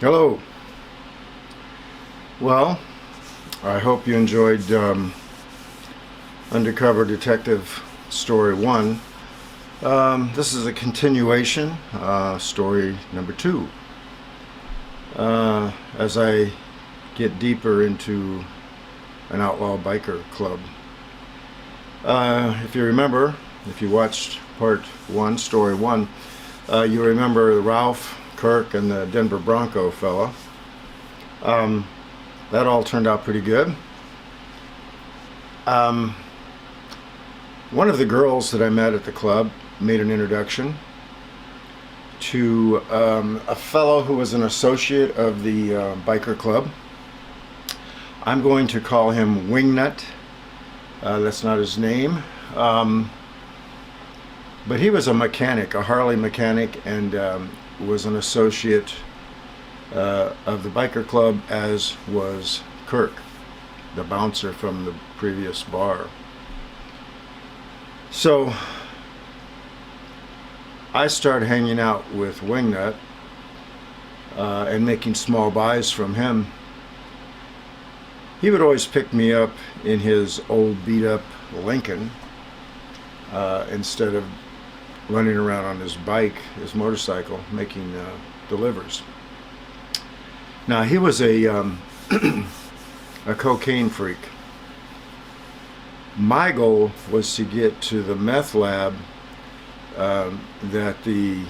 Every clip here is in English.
Hello. Well, I hope you enjoyed Undercover Detective Story 1. This is a continuation, story number 2. As I get deeper into an outlaw biker club. If you remember, if you watched part 1, story 1, you remember Ralph, Kirk, and the Denver Bronco fella. That all turned out pretty good. One of the girls that I met at the club made an introduction to a fellow who was an associate of the biker club. I'm going to call him Wingnut. That's not his name. But he was a mechanic, a Harley mechanic, and was an associate of the biker club, as was Kirk, the bouncer from the previous bar. So I started hanging out with Wingnut and making small buys from him. He would always pick me up in his old beat-up Lincoln instead of running around on his bike, his motorcycle, making delivers. Now, he was a a cocaine freak. My goal was to get to the meth lab that the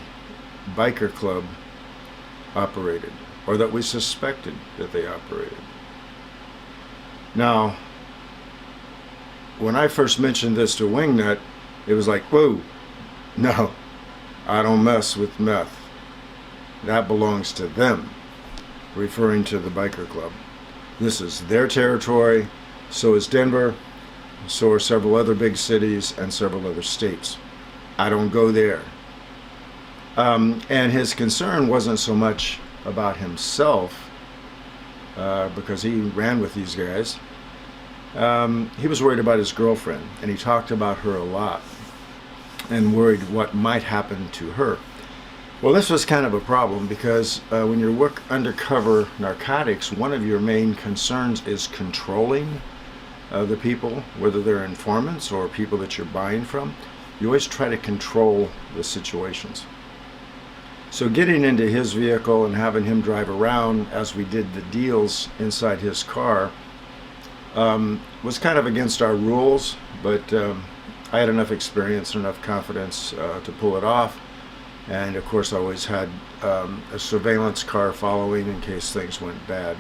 biker club operated, or that we suspected that they operated. Now, when I first mentioned this to Wingnut, it was like, whoa, no, I don't mess with meth. That belongs to them, referring to the biker club. This is their territory, so is Denver, so are several other big cities and several other states. I don't go there. And his concern wasn't so much about himself, because he ran with these guys. He was worried about his girlfriend, and he talked about her a lot and worried what might happen to her. Well, this was kind of a problem because when you work undercover narcotics, one of your main concerns is controlling the people, whether they're informants or people that you're buying from. You always try to control the situations. So getting into his vehicle and having him drive around as we did the deals inside his car was kind of against our rules, but I had enough experience and enough confidence to pull it off. And of course, I always had a surveillance car following in case things went bad.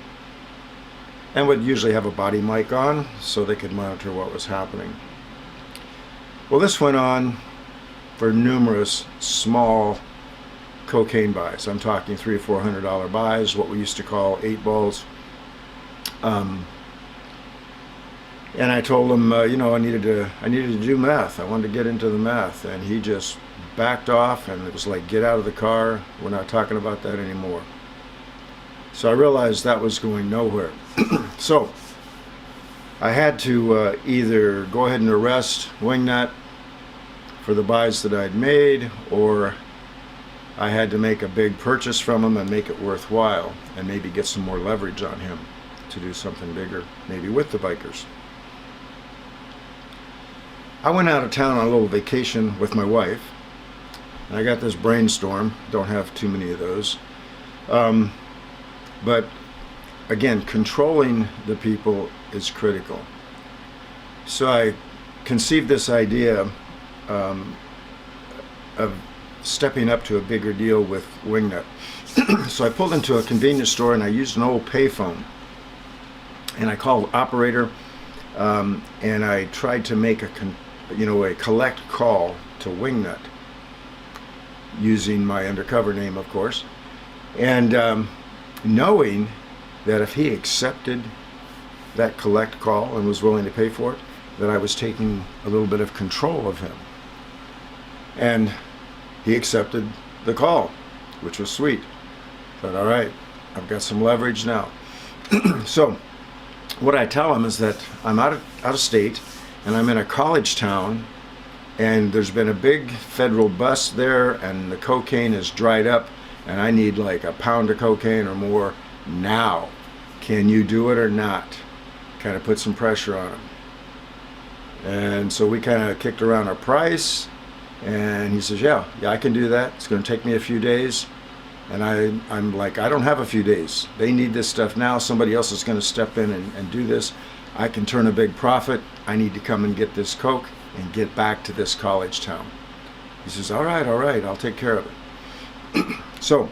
And would usually have a body mic on so they could monitor what was happening. Well, this went on for numerous small cocaine buys. I'm talking $300 or $400 buys, what we used to call 8 balls. And I told him, I needed to do meth. I wanted to get into the meth, and he just backed off, and it was like, get out of the car. We're not talking about that anymore. So I realized that was going nowhere. So I had to either go ahead and arrest Wingnut for the buys that I'd made, or I had to make a big purchase from him and make it worthwhile, and maybe get some more leverage on him to do something bigger, maybe with the bikers. I went out of town on a little vacation with my wife, and I got this brainstorm. Don't have too many of those. But again, controlling the people is critical. So I conceived this idea of stepping up to a bigger deal with Wingnut. So I pulled into a convenience store and I used an old payphone. And I called operator, and I tried to make a collect call to Wingnut using my undercover name, of course, and knowing that if he accepted that collect call and was willing to pay for it, that I was taking a little bit of control of him. And he accepted the call, which was sweet. But all right, I've got some leverage now. So what I tell him is that I'm out of state, and I'm in a college town, and there's been a big federal bust there, and the cocaine is dried up, and I need like a pound of cocaine or more now. Can you do it or not? Kind of put some pressure on him. And so we kind of kicked around our price, and he says, yeah, I can do that. It's going to take me a few days. And I'm like, I don't have a few days. They need this stuff now. Somebody else is going to step in and do this. I can turn a big profit. I need to come and get this coke and get back to this college town. He says, all right, I'll take care of it. So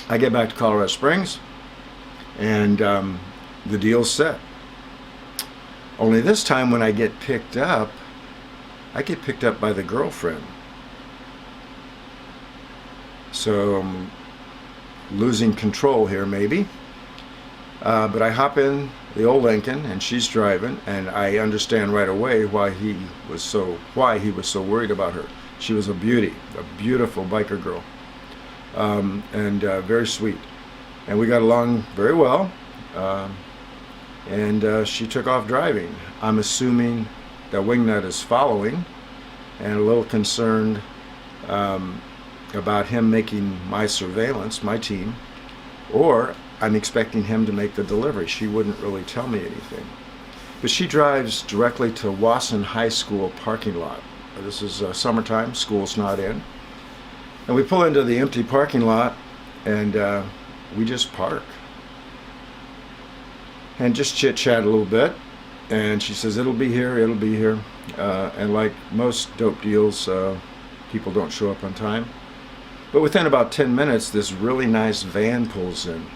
I get back to Colorado Springs, and the deal's set. Only this time when I get picked up by the girlfriend. So I'm losing control here maybe. But I hop in the old Lincoln, and she's driving, and I understand right away why he was so worried about her. She was a beauty, a beautiful biker girl, and very sweet. And we got along very well. And she took off driving. I'm assuming that Wingnut is following, and a little concerned about him making my surveillance, my team, or I'm expecting him to make the delivery. She wouldn't really tell me anything. But she drives directly to Wasson High School parking lot. This is summertime, school's not in. And we pull into the empty parking lot, and we just park. And just chit-chat a little bit. And she says, it'll be here. And like most dope deals, people don't show up on time. But within about 10 minutes, this really nice van pulls in.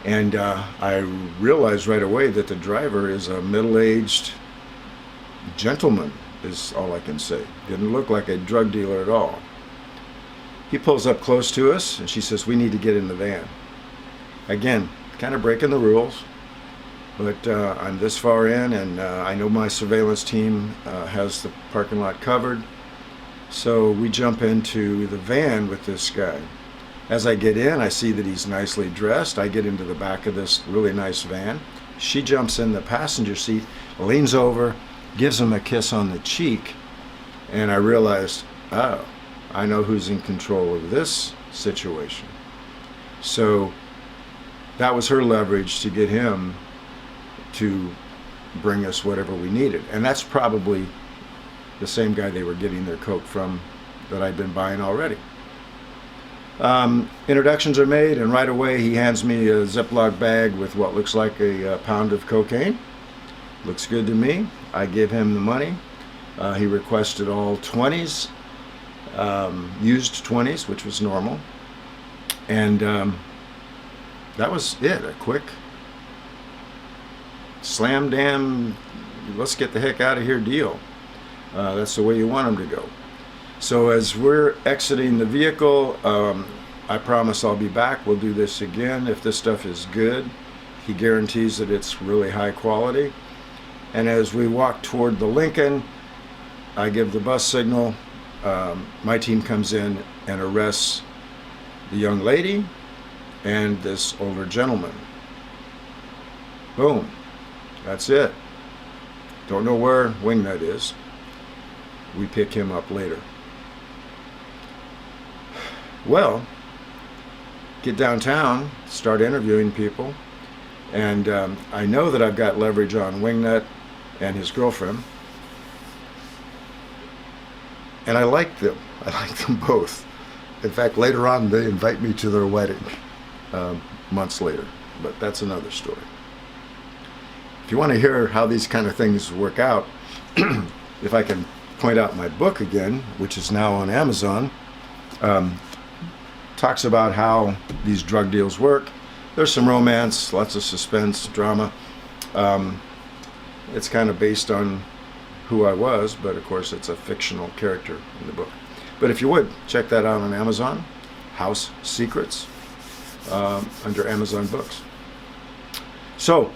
And I realized right away that the driver is a middle-aged gentleman, is all I can say. Didn't look like a drug dealer at all. He pulls up close to us, and she says, we need to get in the van. Again, kind of breaking the rules, but I'm this far in, and I know my surveillance team has the parking lot covered. So we jump into the van with this guy. As I get in, I see that he's nicely dressed. I get into the back of this really nice van. She jumps in the passenger seat, leans over, gives him a kiss on the cheek, and I realized, oh, I know who's in control of this situation. So that was her leverage to get him to bring us whatever we needed. And that's probably the same guy they were getting their coke from that I'd been buying already. Introductions are made, and right away he hands me a Ziploc bag with what looks like a pound of cocaine. Looks good to me. I give him the money. He requested all 20s, used 20s, which was normal. And that was it, a quick slam dam, let's get the heck out of here deal. That's the way you want them to go. So as we're exiting the vehicle, I promise I'll be back. We'll do this again. If this stuff is good, he guarantees that it's really high quality. And as we walk toward the Lincoln, I give the bus signal. My team comes in and arrests the young lady and this older gentleman. Boom. That's it. Don't know where Wingnut is. We pick him up later. Well, get downtown, start interviewing people, and I know that I've got leverage on Wingnut and his girlfriend, and I like them. I like them both. In fact, later on, they invite me to their wedding months later, but that's another story. If you want to hear how these kind of things work out, if I can point out my book again, which is now on Amazon, talks about how these drug deals work. There's some romance, lots of suspense, drama. It's kind of based on who I was, but of course it's a fictional character in the book. But if you would, check that out on Amazon, House Secrets, under Amazon Books. So,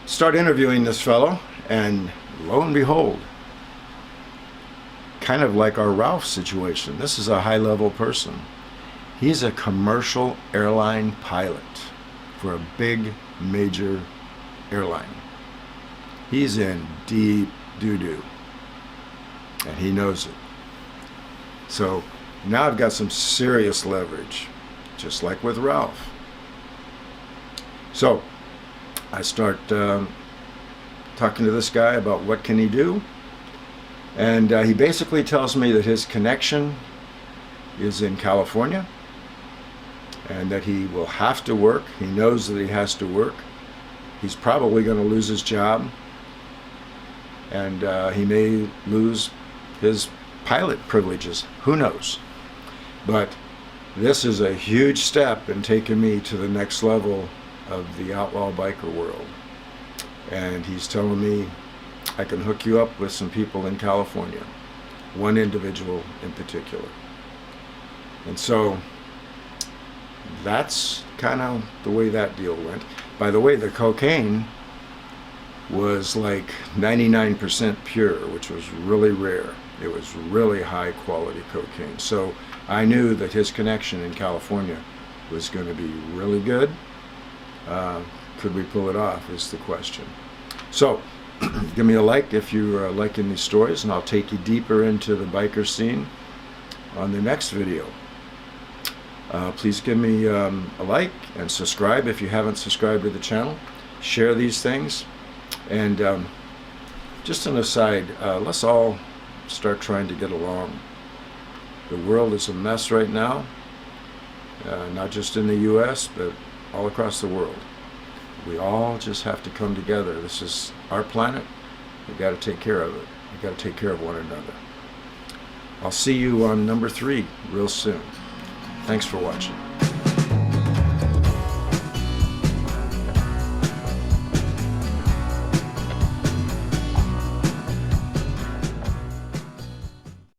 start interviewing this fellow, and lo and behold, kind of like our Ralph situation, this is a high-level person. He's a commercial airline pilot for a big, major airline. He's in deep doo-doo, and he knows it. So Now I've got some serious leverage, just like with Ralph. So I start talking to this guy about what can he do, and he basically tells me that his connection is in California and that he will have to work. He knows that he has to work. He's probably going to lose his job, and he may lose his pilot privileges. Who knows? But this is a huge step in taking me to the next level of the outlaw biker world. And he's telling me I can hook you up with some people in California, one individual in particular. And so that's kind of the way that deal went. By the way, the cocaine was like 99% pure, which was really rare. It was really high quality cocaine. So I knew that his connection in California was going to be really good. Could we pull it off is the question. So give me a like if you're liking these stories, and I'll take you deeper into the biker scene on the next video. Please give me a like and subscribe if you haven't subscribed to the channel. Share these things. And just an aside, let's all start trying to get along. The world is a mess right now, not just in the US, but all across the world. We all just have to come together. This is our planet. We've got to take care of it. We've got to take care of one another. I'll see you on number 3 real soon. Thanks for watching.